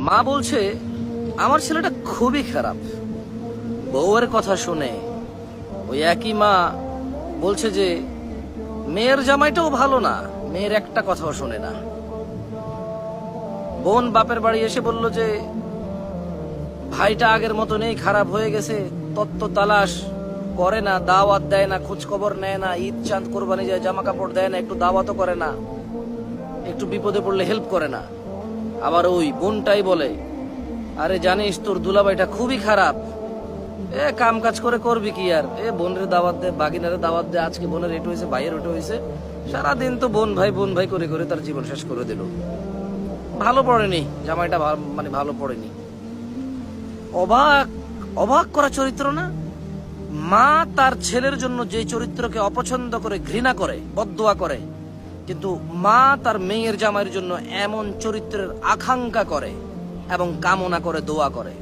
মা বলছে আমার ছেলেটা খুবই খারাপ। বউয়ের কথা শুনে ওই একই মা বলছে যে মেয়ের জামাইটাও ভালো না, মেয়ের একটা কথাও শোনে না। বোন বাপের বাড়ি এসে বলল যে ভাইটা আগের মতো নেই, খারাপ হয়ে গেছে, তত্ত্ব তালাশ করে না, দাওয়াত দেয় না, খোঁজ খবর নেয় না, ঈদ চাঁদ কোরবানি যায় জামা কাপড় দেয় না, একটু দাওয়াতও করে না, একটু বিপদে পড়লে হেল্প করে না। আবার ওই বোনটাই বলে আরে জানিস তোর দুলাভাইটা খুবই খারাপ, কাম কাজ করে করবি কি আর, বোনের দাওয়াত দে, বাগিনারে দাওয়াত দে, আজকে বোনের এটো হয়েছে, ভাইয়ের ওটো হয়েছে, সারাদিন তো বোন ভাই করে করে তার জীবন শেষ করে দিল। ভালো পড়েনি জামাইটা, মানে ভালো পড়েনি। অবাক অবাক করা চরিত্র না? মা তার ছেলের জন্য যে চরিত্রকে অপছন্দ করে, ঘৃণা করে, বদদোয়া করে, কিন্তু মা তার মেয়ের জামাইয়ের জন্য এমন চরিত্রের আকাঙ্ক্ষা করে এবং কামনা করে, দোয়া করে।